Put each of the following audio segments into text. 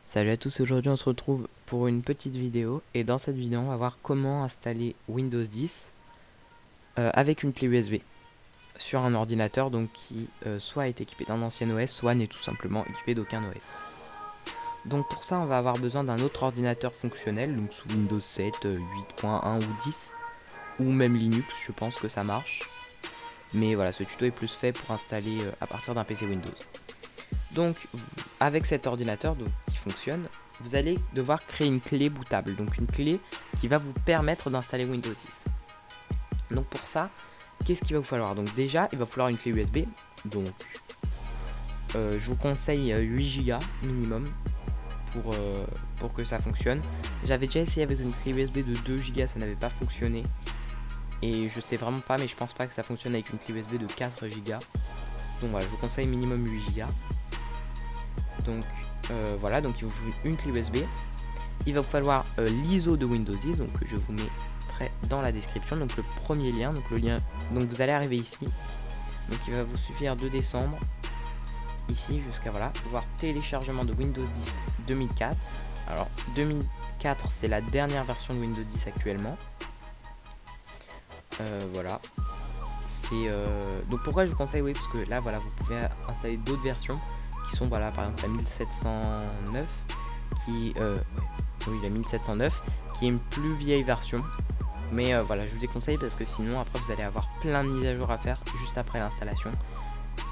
Salut à tous, aujourd'hui on se retrouve pour une petite vidéo et dans cette vidéo on va voir comment installer Windows 10 avec une clé USB sur un ordinateur donc qui soit est équipé d'un ancien OS soit n'est tout simplement équipé d'aucun OS. Donc pour ça on va avoir besoin d'un autre ordinateur fonctionnel donc sous Windows 7, 8.1 ou 10 ou même Linux, je pense que ça marche. Mais voilà, ce tuto est plus fait pour installer à partir d'un PC Windows. Donc avec cet ordinateur donc, qui fonctionne, vous allez devoir créer une clé bootable, donc une clé qui va vous permettre d'installer Windows 10. Donc pour ça, qu'est-ce qu'il va vous falloir? Donc déjà, il va falloir une clé USB. Donc je vous conseille 8 Go minimum pour que ça fonctionne. J'avais déjà essayé avec une clé USB de 2 Go, ça n'avait pas fonctionné. Et je sais vraiment pas, mais je pense pas que ça fonctionne avec une clé USB de 4 Go. Donc voilà, je vous conseille minimum 8 Go. Donc voilà, donc il vous faut une clé USB. Il va vous falloir l'ISO de Windows 10, donc je vous mettrai dans la description. Donc le premier lien, donc le lien, donc vous allez arriver ici. Donc il va vous suffire de descendre ici jusqu'à voilà, voir téléchargement de Windows 10 2004. Alors 2004 c'est la dernière version de Windows 10 actuellement. Voilà. C'est donc pourquoi je vous conseille, oui, parce que là voilà, vous pouvez installer d'autres versions qui sont voilà, par exemple la 1709 qui oui, la 1709 qui est une plus vieille version. Mais voilà, je vous déconseille parce que sinon après vous allez avoir plein de mises à jour à faire juste après l'installation.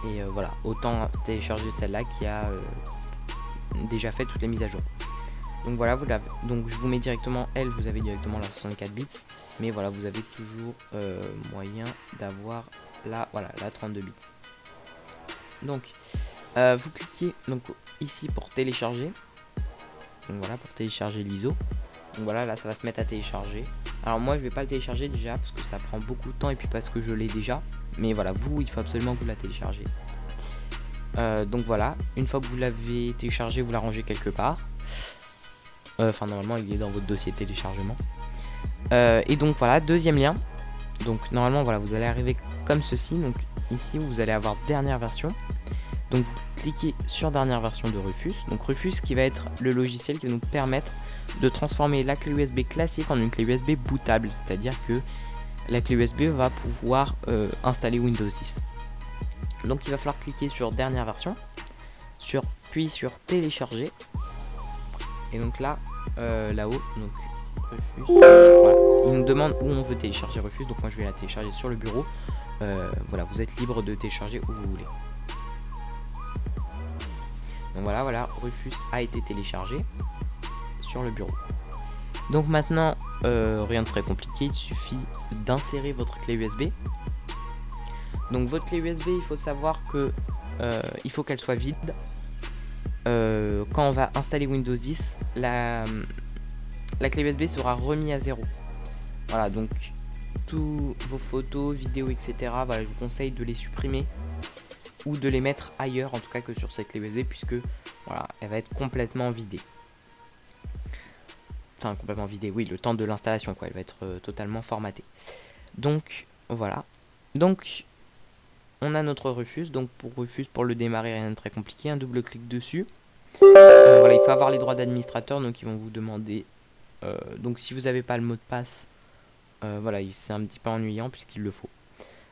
Et voilà, autant télécharger celle-là qui a déjà fait toutes les mises à jour. Donc voilà, vous l'avez. Donc je vous mets directement elle, vous avez directement la 64 bits. Mais voilà, vous avez toujours moyen d'avoir la, voilà, la 32 bits. Donc vous cliquez donc ici pour télécharger. Donc voilà, pour télécharger l'ISO. Donc voilà, là ça va se mettre à télécharger. Alors moi je vais pas le télécharger déjà parce que ça prend beaucoup de temps et puis parce que je l'ai déjà. Mais voilà, vous, il faut absolument que vous la téléchargez. Donc voilà, une fois que vous l'avez téléchargé, vous la rangez quelque part. Enfin normalement il est dans votre dossier de téléchargement. Et donc voilà, deuxième lien. Donc normalement voilà, vous allez arriver comme ceci. Donc ici vous allez avoir dernière version. Donc vous cliquez sur dernière version de Rufus. Donc Rufus qui va être le logiciel qui va nous permettre de transformer la clé USB classique en une clé USB bootable. C'est-à-dire que la clé USB va pouvoir installer Windows 10. Donc il va falloir cliquer sur dernière version, puis sur télécharger. Et donc là, là-haut, donc Rufus, voilà, il nous demande où on veut télécharger Rufus. Donc moi je vais la télécharger sur le bureau. Voilà, vous êtes libre de télécharger où vous voulez. Donc voilà, Rufus a été téléchargé sur le bureau. Donc maintenant, rien de très compliqué, il suffit d'insérer votre clé USB. Donc votre clé USB, il faut savoir que il faut qu'elle soit vide. Quand on va installer Windows 10, la clé USB sera remise à zéro. Voilà, donc tous vos photos, vidéos, etc. Voilà, je vous conseille de les supprimer ou de les mettre ailleurs, en tout cas que sur cette clé USB, puisque voilà, elle va être complètement vidée. Enfin, complètement vidée, oui, le temps de l'installation, quoi, elle va être totalement formatée. Donc voilà. Donc on a notre Rufus. Donc pour Rufus, pour le démarrer, rien de très compliqué, un double clic dessus. Voilà, il faut avoir les droits d'administrateur, donc ils vont vous demander. Donc si vous n'avez pas le mot de passe, voilà, c'est un petit peu ennuyant puisqu'il le faut.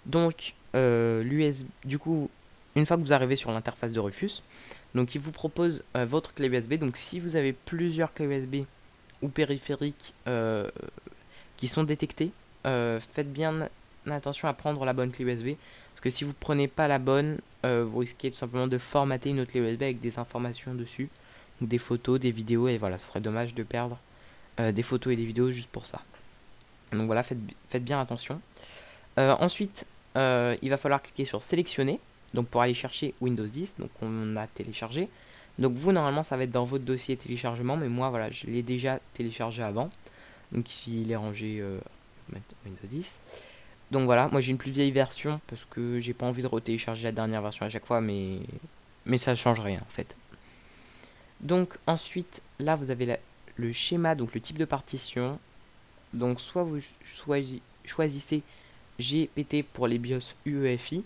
Donc l'USB, du coup, une fois que vous arrivez sur l'interface de Rufus, donc il vous propose votre clé USB. Donc si vous avez plusieurs clés USB ou périphériques qui sont détectés, faites bien attention à prendre la bonne clé USB. Parce que si vous prenez pas la bonne, vous risquez tout simplement de formater une autre clé USB avec des informations dessus, ou des photos, des vidéos, et voilà, ce serait dommage de perdre des photos et des vidéos juste pour ça. Donc voilà, faites bien attention. Ensuite, il va falloir cliquer sur sélectionner, donc pour aller chercher Windows 10, donc on a téléchargé. Donc vous, normalement, ça va être dans votre dossier téléchargement, mais moi, voilà, je l'ai déjà téléchargé avant. Donc ici, il est rangé Windows 10. Donc voilà, moi j'ai une plus vieille version parce que j'ai pas envie de retélécharger la dernière version à chaque fois, mais ça change rien en fait. Donc ensuite, là vous avez le schéma, donc le type de partition. Donc soit vous choisissez GPT pour les BIOS UEFI.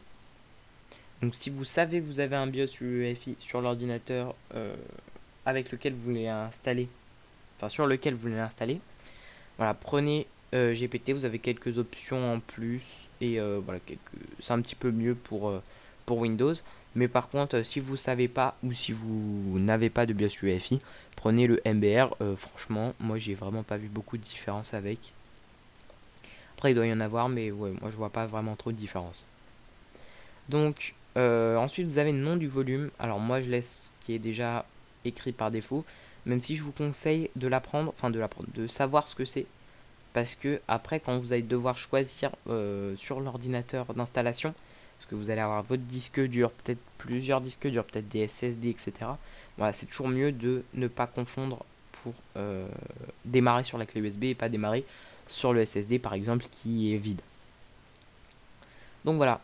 Donc si vous savez que vous avez un BIOS UEFI sur l'ordinateur, avec lequel vous voulez installer, enfin sur lequel vous voulez l'installer. Voilà, prenez GPT, vous avez quelques options en plus et voilà, c'est un petit peu mieux pour Windows. Mais par contre, si vous savez pas ou si vous n'avez pas de BIOS UEFI, prenez le MBR. Franchement, moi j'ai vraiment pas vu beaucoup de différence avec. Après, il doit y en avoir, mais ouais, moi je vois pas vraiment trop de différence. Donc, ensuite, vous avez le nom du volume. Alors, moi je laisse ce qui est déjà écrit par défaut, même si je vous conseille de l'apprendre, enfin de savoir ce que c'est. Parce que après, quand vous allez devoir choisir sur l'ordinateur d'installation, parce que vous allez avoir votre disque dur, peut-être plusieurs disques durs, peut-être des SSD, etc. Voilà, c'est toujours mieux de ne pas confondre pour démarrer sur la clé USB et pas démarrer sur le SSD par exemple qui est vide. Donc voilà,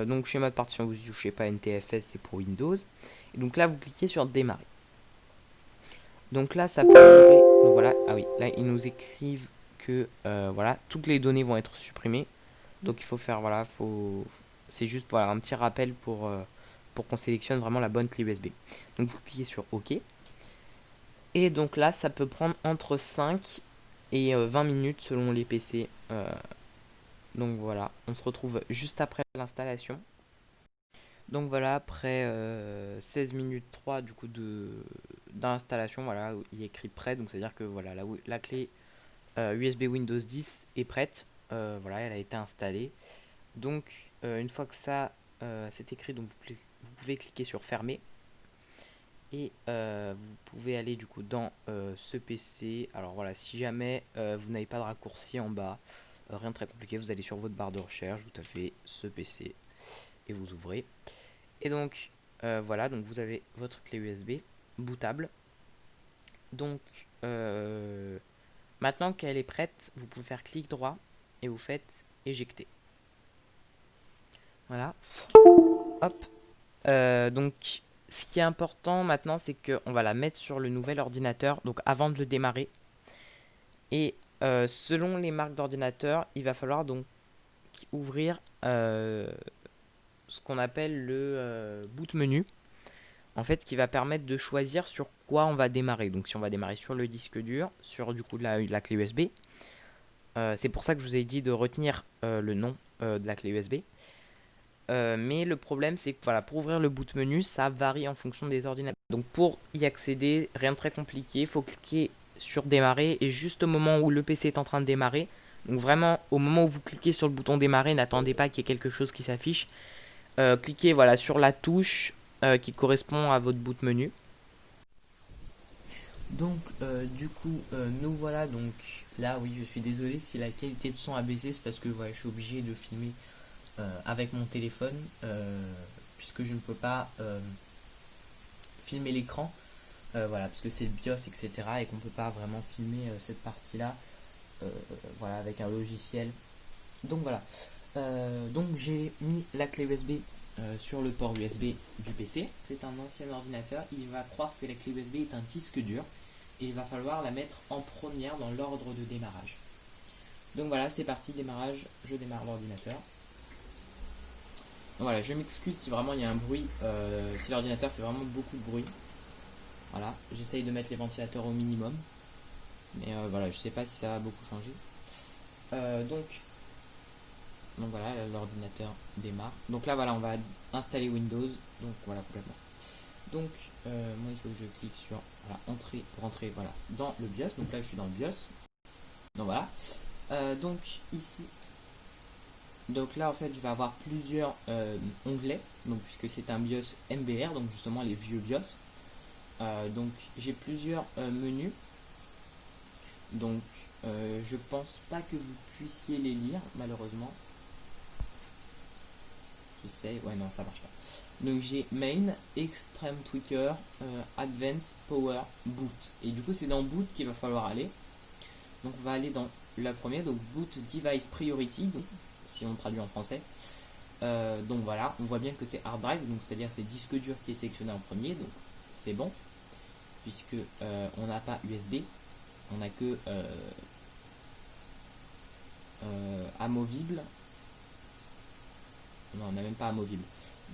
donc schéma de partition, vous ne touchez pas NTFS, c'est pour Windows. Et donc là, vous cliquez sur démarrer. Donc là, ça peut durer. Donc voilà, ah oui, là ils nous écrivent que voilà, toutes les données vont être supprimées. Donc il faut faire, voilà, c'est juste voilà, un petit rappel pour qu'on sélectionne vraiment la bonne clé USB. Donc vous cliquez sur OK. Et donc là, ça peut prendre entre 5 et 20 minutes selon les PC. Donc voilà, on se retrouve juste après l'installation. Donc voilà, après 16 minutes 3 du coup d'installation, voilà, il est écrit prêt. Donc c'est à dire que voilà, la clé USB Windows 10 est prête. Voilà, elle a été installée. Donc, une fois que ça c'est écrit, donc vous pouvez cliquer sur fermer et vous pouvez aller du coup dans ce PC. Alors voilà, si jamais vous n'avez pas de raccourci en bas, rien de très compliqué, vous allez sur votre barre de recherche, vous tapez ce PC et vous ouvrez. Et donc voilà, donc vous avez votre clé USB bootable. Donc maintenant qu'elle est prête, vous pouvez faire clic droit et vous faites éjecter. Voilà. Hop. Donc, ce qui est important maintenant, c'est qu'on va la mettre sur le nouvel ordinateur, donc avant de le démarrer. Et selon les marques d'ordinateur, il va falloir donc ouvrir ce qu'on appelle le boot menu, en fait, qui va permettre de choisir sur quoi on va démarrer. Donc, si on va démarrer sur le disque dur, sur du coup la clé USB. C'est pour ça que je vous ai dit de retenir le nom de la clé USB. Mais le problème, c'est que voilà, pour ouvrir le boot menu, ça varie en fonction des ordinateurs. Donc pour y accéder, rien de très compliqué, il faut cliquer sur démarrer et juste au moment où le PC est en train de démarrer, donc vraiment au moment où vous cliquez sur le bouton démarrer, n'attendez pas qu'il y ait quelque chose qui s'affiche. Cliquez voilà, sur la touche qui correspond à votre boot menu. Donc du coup, nous voilà, donc là oui, je suis désolé si la qualité de son a baissé, c'est parce que voilà, je suis obligé de filmer avec mon téléphone, puisque je ne peux pas filmer l'écran, voilà, parce que c'est le BIOS, etc. et qu'on ne peut pas vraiment filmer cette partie-là voilà, avec un logiciel. Donc voilà. Donc j'ai mis la clé USB sur le port USB du PC. C'est un ancien ordinateur, il va croire que la clé USB est un disque dur et il va falloir la mettre en première dans l'ordre de démarrage. Donc voilà, c'est parti, démarrage, je démarre l'ordinateur. Voilà, je m'excuse si vraiment il y a un bruit, si l'ordinateur fait vraiment beaucoup de bruit. Voilà, j'essaye de mettre les ventilateurs au minimum. Mais voilà, je sais pas si ça va beaucoup changer. Donc voilà, l'ordinateur démarre. Donc là voilà, on va installer Windows. Donc voilà, complètement. Donc moi il faut que je clique sur voilà, entrée, rentrer voilà, dans le BIOS. Donc là je suis dans le BIOS. Donc voilà. Donc ici, donc là en fait je vais avoir plusieurs onglets. Donc puisque c'est un BIOS MBR, donc justement les vieux BIOS. Donc j'ai plusieurs menus. Donc je pense pas que vous puissiez les lire malheureusement. Je sais, ouais non ça marche pas. Donc j'ai Main, Extreme Tweaker, Advanced Power, Boot. Et du coup c'est dans Boot qu'il va falloir aller. Donc on va aller dans la première, donc Boot Device Priority, si on traduit en français. Donc voilà, on voit bien que c'est Hard Drive, donc c'est-à-dire c'est disque dur qui est sélectionné en premier, donc c'est bon, puisque on n'a pas USB, on n'a que amovible. Non, on n'a même pas amovible.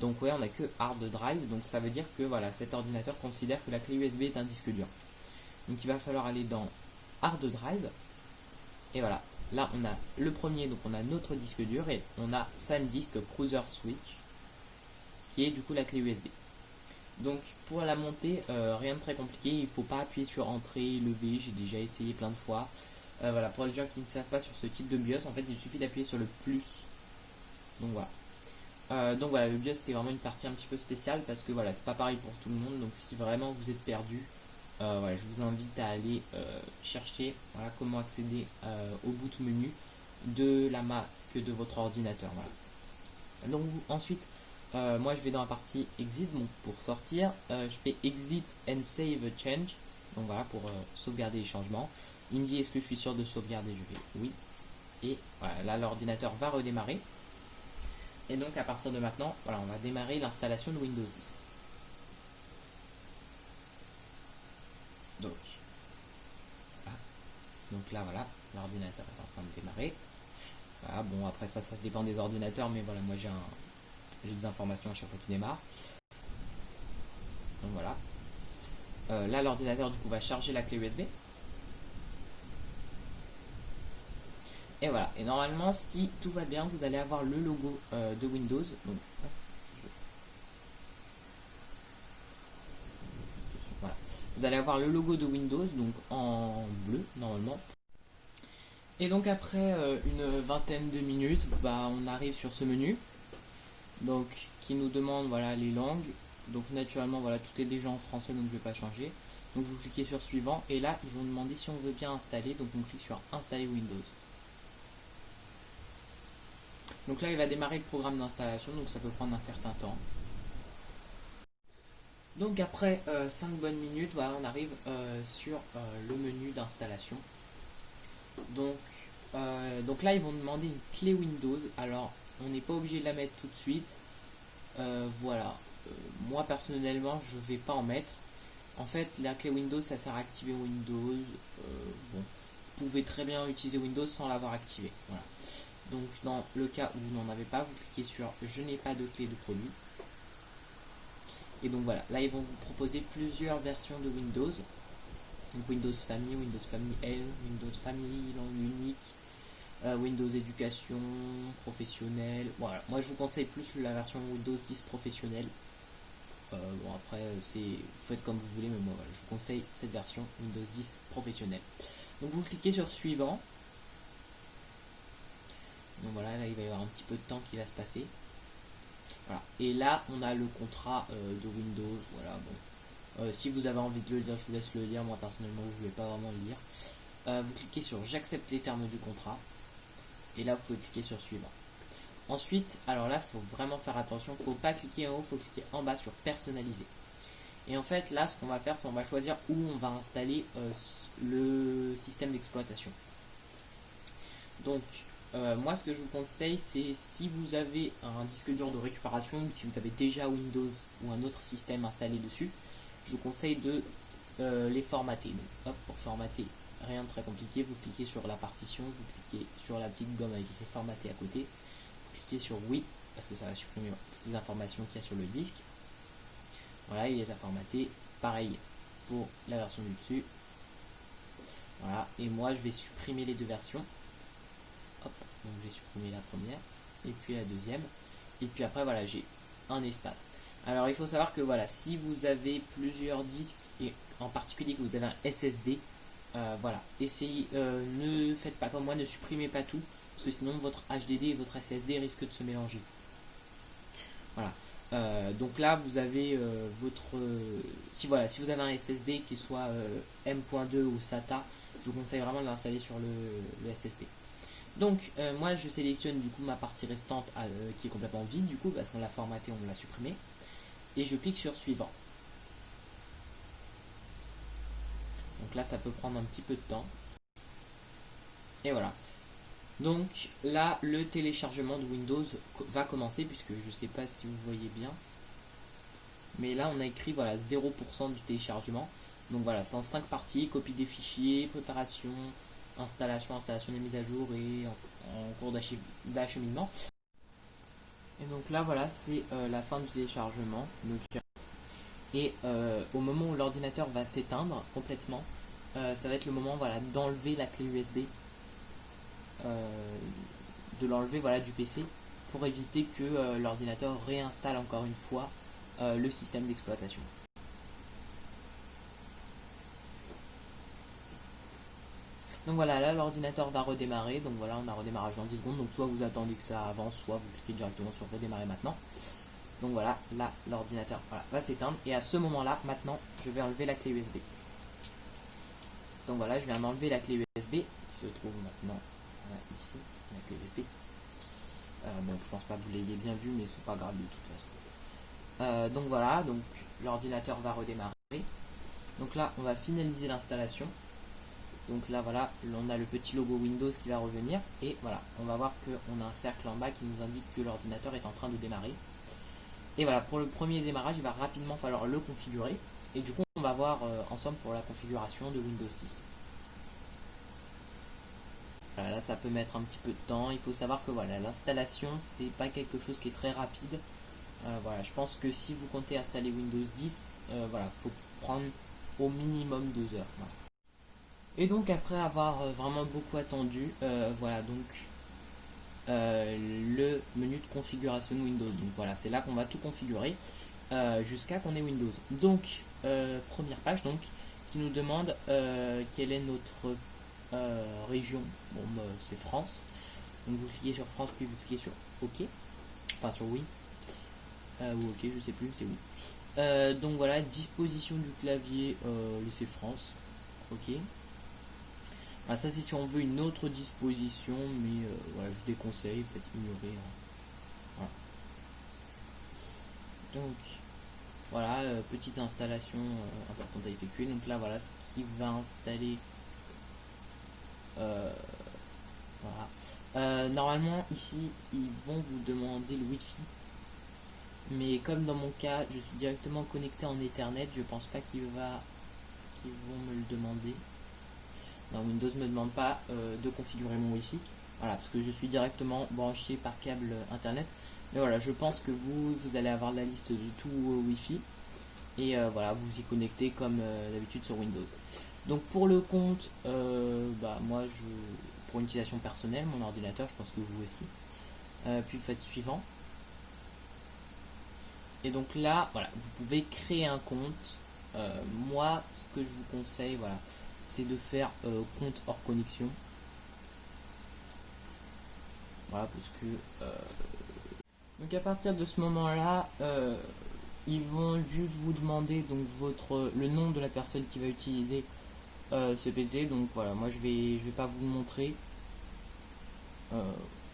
Donc ouais, on n'a que hard drive, donc ça veut dire que voilà, cet ordinateur considère que la clé USB est un disque dur. Donc il va falloir aller dans hard drive, et voilà, là on a le premier, donc on a notre disque dur, et on a SanDisk Cruiser Switch, qui est du coup la clé USB. Donc pour la monter, rien de très compliqué, il ne faut pas appuyer sur entrée, lever, j'ai déjà essayé plein de fois. Voilà, pour les gens qui ne savent pas sur ce type de BIOS, en fait il suffit d'appuyer sur le plus. Donc voilà, le BIOS c'était vraiment une partie un petit peu spéciale parce que voilà, c'est pas pareil pour tout le monde. Donc si vraiment vous êtes perdu, voilà, je vous invite à aller chercher voilà, comment accéder au boot menu de la Mac de votre ordinateur. Voilà. Donc ensuite, moi je vais dans la partie exit, donc pour sortir, je fais exit and save change, donc voilà, pour sauvegarder les changements. Il me dit est-ce que je suis sûr de sauvegarder, je vais oui, et voilà, là l'ordinateur va redémarrer. Et donc à partir de maintenant, voilà, on va démarrer l'installation de Windows 10. Donc, voilà. Donc là voilà, l'ordinateur est en train de démarrer. Voilà, bon après ça dépend des ordinateurs, mais voilà, moi j'ai des informations à chaque fois qu'il démarre. Donc voilà. Là l'ordinateur du coup va charger la clé USB. Et voilà, et normalement si tout va bien, vous allez avoir le logo de Windows. Donc, voilà. Vous allez avoir le logo de Windows, donc en bleu normalement. Et donc après une vingtaine de minutes, bah, on arrive sur ce menu. Donc qui nous demande voilà, les langues. Donc naturellement voilà, tout est déjà en français, donc je ne vais pas changer. Donc vous cliquez sur suivant et là ils vont demander si on veut bien installer. Donc on clique sur installer Windows. Donc là il va démarrer le programme d'installation, donc ça peut prendre un certain temps. Donc après 5 bonnes minutes, voilà, on arrive sur le menu d'installation. Donc là ils vont demander une clé Windows. Alors on n'est pas obligé de la mettre tout de suite. Voilà. Moi personnellement je vais pas en mettre. En fait la clé Windows ça sert à activer Windows. Bon, vous pouvez très bien utiliser Windows sans l'avoir activé. Voilà. Donc dans le cas où vous n'en avez pas, vous cliquez sur je n'ai pas de clé de produit. Et donc voilà, là ils vont vous proposer plusieurs versions de Windows. Donc Windows Family, Windows Family L, Windows Family langue unique, Windows Éducation, professionnel. Voilà, moi je vous conseille plus la version Windows 10 professionnel. Bon après vous faites comme vous voulez, mais moi voilà, je vous conseille cette version Windows 10 professionnel. Donc vous cliquez sur suivant. Donc voilà, là il va y avoir un petit peu de temps qui va se passer. Voilà. Et là on a le contrat de Windows. Voilà, bon. Si vous avez envie de le lire, je vous laisse le lire. Moi personnellement je ne vais pas vraiment le lire. Vous cliquez sur j'accepte les termes du contrat. Et là vous pouvez cliquer sur suivant. Ensuite, alors là il faut vraiment faire attention. Il ne faut pas cliquer en haut, il faut cliquer en bas sur personnaliser. Et en fait là ce qu'on va faire c'est on va choisir où on va installer le système d'exploitation. Donc moi ce que je vous conseille c'est si vous avez un disque dur de récupération ou si vous avez déjà Windows ou un autre système installé dessus, je vous conseille de les formater. Donc hop, pour formater, rien de très compliqué, vous cliquez sur la partition, vous cliquez sur la petite gomme avec écrit formater à côté, vous cliquez sur oui parce que ça va supprimer toutes les informations qu'il y a sur le disque. Voilà, il les a formatés. Pareil pour la version du dessus. Voilà, et moi je vais supprimer les deux versions. Hop, donc j'ai supprimé la première et puis la deuxième. Et puis après voilà, j'ai un espace. Alors il faut savoir que voilà, si vous avez plusieurs disques et en particulier que vous avez un SSD, voilà, essayez, ne faites pas comme moi, ne supprimez pas tout parce que sinon votre HDD et votre SSD risquent de se mélanger. Voilà. Donc là vous avez si vous avez un SSD qui soit M.2 ou SATA, je vous conseille vraiment de l'installer sur le SSD. Donc moi je sélectionne du coup ma partie restante qui est complètement vide du coup parce qu'on l'a formaté, on l'a supprimé, et je clique sur suivant. Donc là ça peut prendre un petit peu de temps. Et voilà. Donc là le téléchargement de Windows va commencer, puisque je ne sais pas si vous voyez bien. Mais là on a écrit voilà 0% du téléchargement. Donc voilà, c'est en 5 parties, copie des fichiers, préparation, installation des mises à jour et en cours d'acheminement. Et donc là voilà, c'est la fin du téléchargement. Donc, et au moment où l'ordinateur va s'éteindre complètement, ça va être le moment voilà, d'enlever la clé USB, de l'enlever voilà, du PC pour éviter que l'ordinateur réinstalle encore une fois le système d'exploitation. Donc voilà, là l'ordinateur va redémarrer. Donc voilà, on a redémarrage dans 10 secondes. Donc soit vous attendez que ça avance, soit vous cliquez directement sur redémarrer maintenant. Donc voilà, là l'ordinateur voilà, va s'éteindre. Et à ce moment-là, maintenant, je vais enlever la clé USB. Donc voilà, je viens d'enlever la clé USB qui se trouve maintenant voilà, ici, la clé USB. Bon, je pense pas que vous l'ayez bien vu, mais c'est pas grave de toute façon. Donc voilà, donc l'ordinateur va redémarrer. Donc là, on va finaliser l'installation. Donc là, voilà, on a le petit logo Windows qui va revenir. Et voilà, on va voir qu'on a un cercle en bas qui nous indique que l'ordinateur est en train de démarrer. Et voilà, pour le premier démarrage, il va rapidement falloir le configurer. Et du coup, on va voir ensemble pour la configuration de Windows 10. Voilà, là, ça peut mettre un petit peu de temps. Il faut savoir que voilà, l'installation, c'est pas quelque chose qui est très rapide. Voilà, je pense que si vous comptez installer Windows 10, voilà, faut prendre au minimum 2 heures. Voilà. Et donc après avoir vraiment beaucoup attendu, voilà donc le menu de configuration de Windows. Donc voilà, c'est là qu'on va tout configurer jusqu'à qu'on ait Windows. Donc première page donc qui nous demande quelle est notre région. Bon, c'est France. Donc vous cliquez sur France puis vous cliquez sur OK. Enfin sur oui. Ou OK, je sais plus, c'est oui. Donc voilà, disposition du clavier, laissez France. OK. Ah, ça c'est si on veut une autre disposition, mais voilà, je déconseille, faites ignorer. Hein. Voilà. Donc voilà, petite installation importante à effectuer. Donc là voilà ce qui va installer. Voilà. Normalement ici ils vont vous demander le Wi-Fi. Mais comme dans mon cas je suis directement connecté en Ethernet, je pense pas qu'ils vont me le demander. Non, Windows ne me demande pas de configurer mon Wi-Fi. Voilà, parce que je suis directement branché par câble internet. Mais voilà, je pense que vous allez avoir la liste de tout Wi-Fi. Et voilà, vous y connectez comme d'habitude sur Windows. Donc pour le compte, moi, pour une utilisation personnelle, mon ordinateur, je pense que vous aussi. Puis faites suivant. Et donc là, voilà, vous pouvez créer un compte. Moi, ce que je vous conseille, voilà, c'est de faire compte hors connexion. Voilà, parce que donc à partir de ce moment-là, ils vont juste vous demander donc le nom de la personne qui va utiliser ce PC. Donc voilà, moi je vais pas vous le montrer.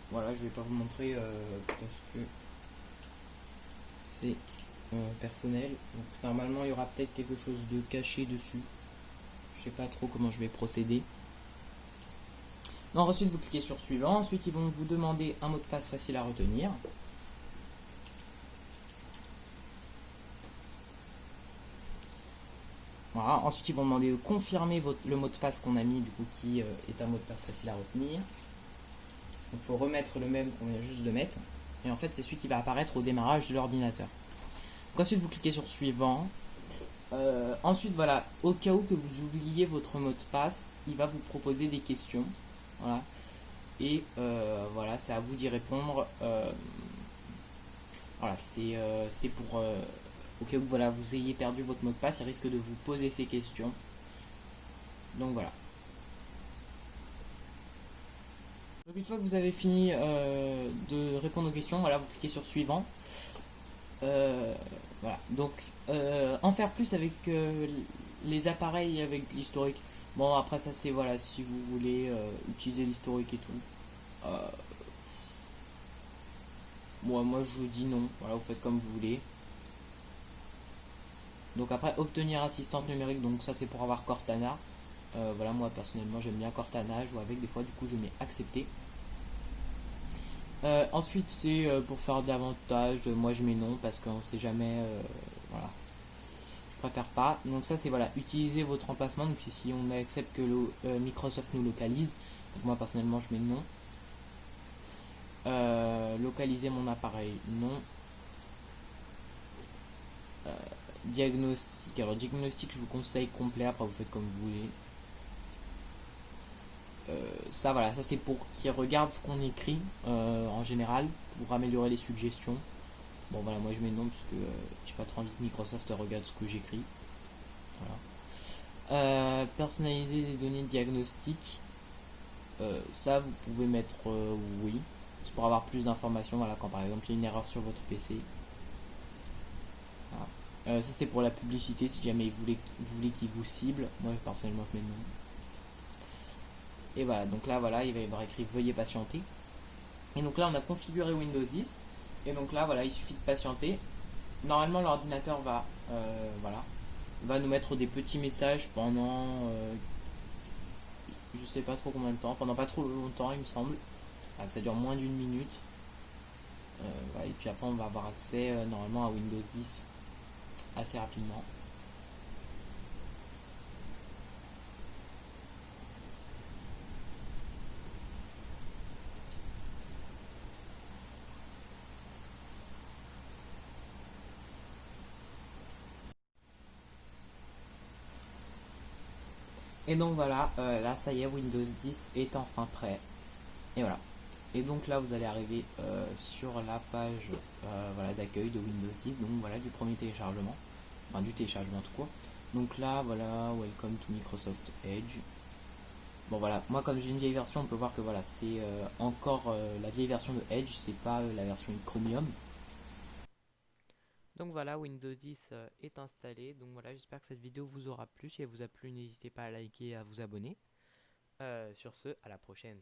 Voilà, je vais pas vous le montrer parce que c'est personnel. Donc normalement il y aura peut-être quelque chose de caché dessus. Je sais pas trop comment je vais procéder. Donc ensuite vous cliquez sur suivant. Ensuite ils vont vous demander un mot de passe facile à retenir. Voilà. Ensuite ils vont demander de confirmer le mot de passe qu'on a mis, du coup qui est un mot de passe facile à retenir. Donc il faut remettre le même qu'on vient juste de mettre. Et en fait c'est celui qui va apparaître au démarrage de l'ordinateur. Donc ensuite vous cliquez sur suivant. Ensuite voilà, au cas où que vous oubliez votre mot de passe, il va vous proposer des questions. Voilà. Et voilà, c'est à vous d'y répondre. Voilà, c'est pour au cas où voilà, vous ayez perdu votre mot de passe, il risque de vous poser ces questions. Donc voilà. Donc une fois que vous avez fini de répondre aux questions, voilà, vous cliquez sur suivant. Voilà. Donc en faire plus avec les appareils avec l'historique. Bon après ça c'est voilà si vous voulez utiliser l'historique et tout. Moi je vous dis non. Voilà, vous faites comme vous voulez. Donc après obtenir assistante numérique, donc ça c'est pour avoir Cortana. Voilà, moi personnellement j'aime bien Cortana, je joue avec des fois, du coup je mets accepter. Ensuite c'est pour faire davantage, moi je mets non parce qu'on sait jamais, voilà, je préfère pas. Donc ça c'est voilà, utiliser votre emplacement, donc c'est si on accepte que Microsoft nous localise. Donc moi personnellement je mets non. Localiser mon appareil, non. Diagnostic, alors diagnostic je vous conseille complet, après vous faites comme vous voulez. Ça voilà, ça c'est pour qu'ils regardent ce qu'on écrit en général, pour améliorer les suggestions. Bon voilà, moi je mets non parce que j'ai pas trop envie que Microsoft regarde ce que j'écris. Voilà. Personnaliser les données diagnostiques, ça vous pouvez mettre oui. C'est pour avoir plus d'informations, voilà, quand par exemple il y a une erreur sur votre PC. Voilà. Ça c'est pour la publicité, si jamais vous voulez qu'il vous cible. Moi personnellement je mets non. Et voilà, donc là voilà, il va y avoir écrit veuillez patienter. Et donc là on a configuré Windows 10. Et donc là voilà, il suffit de patienter. Normalement l'ordinateur voilà, va nous mettre des petits messages pendant je sais pas trop combien de temps, pendant pas trop longtemps il me semble. Que ça dure moins d'une minute. Voilà, et puis après on va avoir accès normalement à Windows 10 assez rapidement. Et donc voilà, là ça y est, Windows 10 est enfin prêt. Et voilà. Et donc là vous allez arriver sur la page voilà, d'accueil de Windows 10, donc voilà du premier téléchargement, enfin du téléchargement tout court. Donc là voilà, Welcome to Microsoft Edge. Bon voilà, moi comme j'ai une vieille version, on peut voir que voilà, c'est encore la vieille version de Edge, c'est pas la version Chromium. Donc voilà, Windows 10 est installé. Donc voilà, j'espère que cette vidéo vous aura plu. Si elle vous a plu, n'hésitez pas à liker et à vous abonner. Sur ce, à la prochaine.